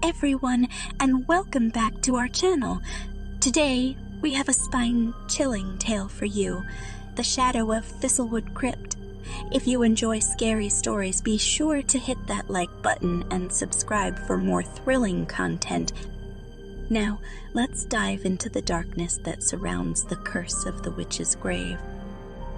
everyone, and welcome back to our channel. Today, we have a spine-chilling tale for you, The Shadow of Thistlewood Crypt. If you enjoy scary stories, be sure to hit that like button and subscribe for more thrilling content. Now, let's dive into the darkness that surrounds the curse of the witch's grave.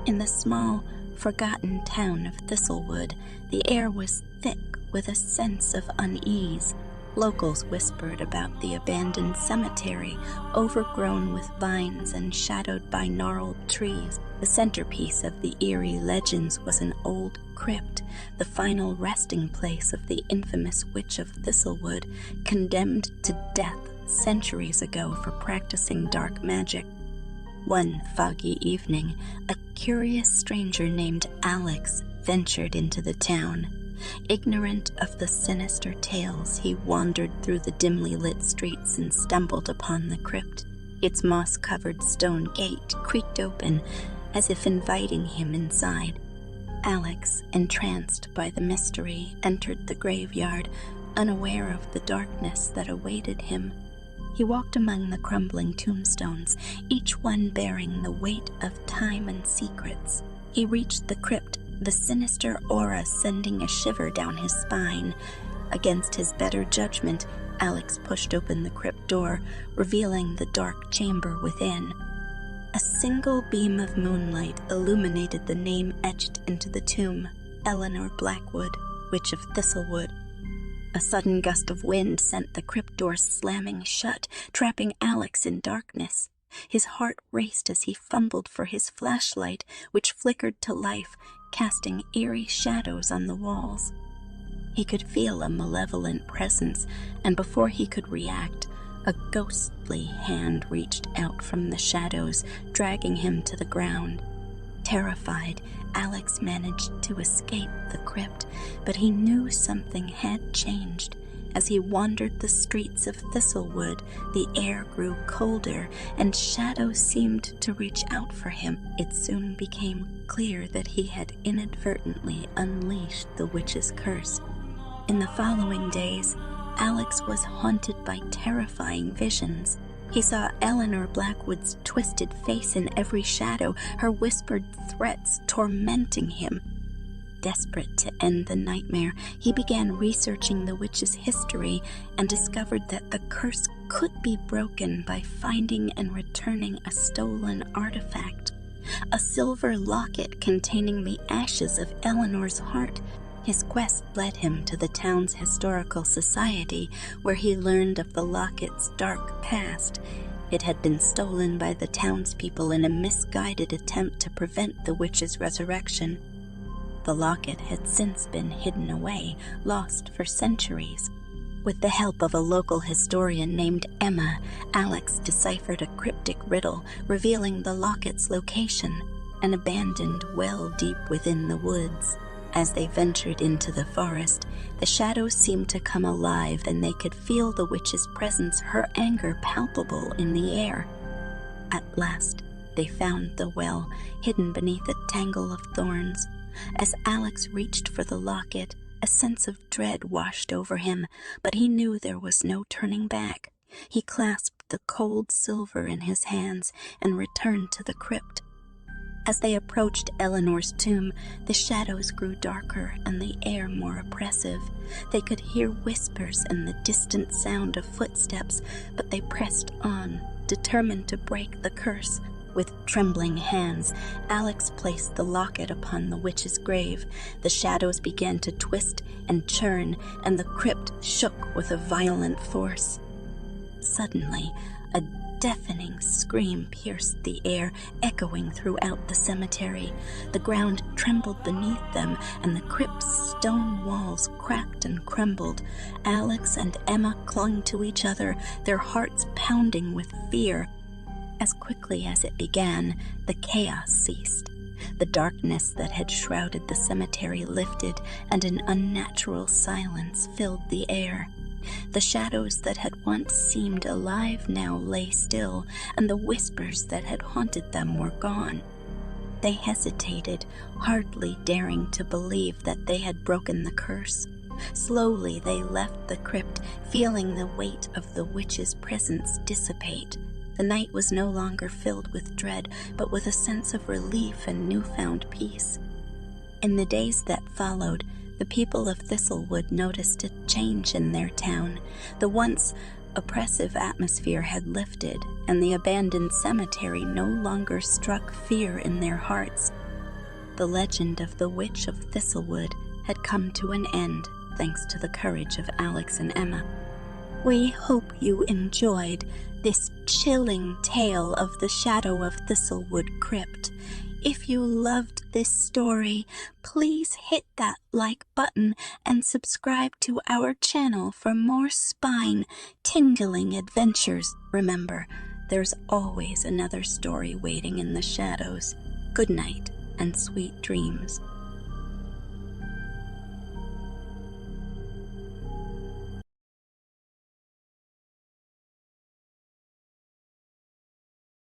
In the small, forgotten town of Thistlewood, the air was thick with a sense of unease. Locals whispered about the abandoned cemetery, overgrown with vines and shadowed by gnarled trees. The centerpiece of the eerie legends was an old crypt, the final resting place of the infamous Witch of Thistlewood, condemned to death centuries ago for practicing dark magic. One foggy evening, a curious stranger named Alex ventured into the town. Ignorant of the sinister tales, he wandered through the dimly lit streets and stumbled upon the crypt. Its moss-covered stone gate creaked open, as if inviting him inside. Alex, entranced by the mystery, entered the graveyard, unaware of the darkness that awaited him. He walked among the crumbling tombstones, each one bearing the weight of time and secrets. He reached the crypt, the sinister aura sending a shiver down his spine. Against his better judgment, Alex pushed open the crypt door, revealing the dark chamber within. A single beam of moonlight illuminated the name etched into the tomb, Eleanor Blackwood, Witch of Thistlewood. A sudden gust of wind sent the crypt door slamming shut, trapping Alex in darkness. His heart raced as he fumbled for his flashlight, which flickered to life, casting eerie shadows on the walls. He could feel a malevolent presence, and before he could react, a ghostly hand reached out from the shadows, dragging him to the ground. Terrified, Alex managed to escape the crypt, but he knew something had changed. As he wandered the streets of Thistlewood, the air grew colder, and shadows seemed to reach out for him. It soon became clear that he had inadvertently unleashed the witch's curse. In the following days, Alex was haunted by terrifying visions. He saw Eleanor Blackwood's twisted face in every shadow, her whispered threats tormenting him. Desperate to end the nightmare, he began researching the witch's history and discovered that the curse could be broken by finding and returning a stolen artifact, a silver locket containing the ashes of Eleanor's heart. His quest led him to the town's historical society, where he learned of the locket's dark past. It had been stolen by the townspeople in a misguided attempt to prevent the witch's resurrection. The locket had since been hidden away, lost for centuries. With the help of a local historian named Emma, Alex deciphered a cryptic riddle revealing the locket's location, an abandoned well deep within the woods. As they ventured into the forest, the shadows seemed to come alive, and they could feel the witch's presence, her anger palpable in the air. At last, they found the well, hidden beneath a tangle of thorns. As Alex reached for the locket, a sense of dread washed over him, but he knew there was no turning back. He clasped the cold silver in his hands and returned to the crypt. As they approached Eleanor's tomb, the shadows grew darker and the air more oppressive. They could hear whispers and the distant sound of footsteps, but they pressed on, determined to break the curse. With trembling hands, Alex placed the locket upon the witch's grave. The shadows began to twist and churn, and the crypt shook with a violent force. Suddenly, a deafening scream pierced the air, echoing throughout the cemetery. The ground trembled beneath them, and the crypt's stone walls cracked and crumbled. Alex and Emma clung to each other, their hearts pounding with fear. As quickly as it began, the chaos ceased. The darkness that had shrouded the cemetery lifted, and an unnatural silence filled the air. The shadows that had once seemed alive now lay still, and the whispers that had haunted them were gone. They hesitated, hardly daring to believe that they had broken the curse. Slowly they left the crypt, feeling the weight of the witch's presence dissipate. The night was no longer filled with dread, but with a sense of relief and newfound peace. In the days that followed, the people of Thistlewood noticed a change in their town. The once oppressive atmosphere had lifted, and the abandoned cemetery no longer struck fear in their hearts. The legend of the Witch of Thistlewood had come to an end, thanks to the courage of Alex and Emma. We hope you enjoyed this chilling tale of the Shadow of Thistlewood Crypt. If you loved this story, please hit that like button and subscribe to our channel for more spine-tingling adventures. Remember, there's always another story waiting in the shadows. Good night and sweet dreams.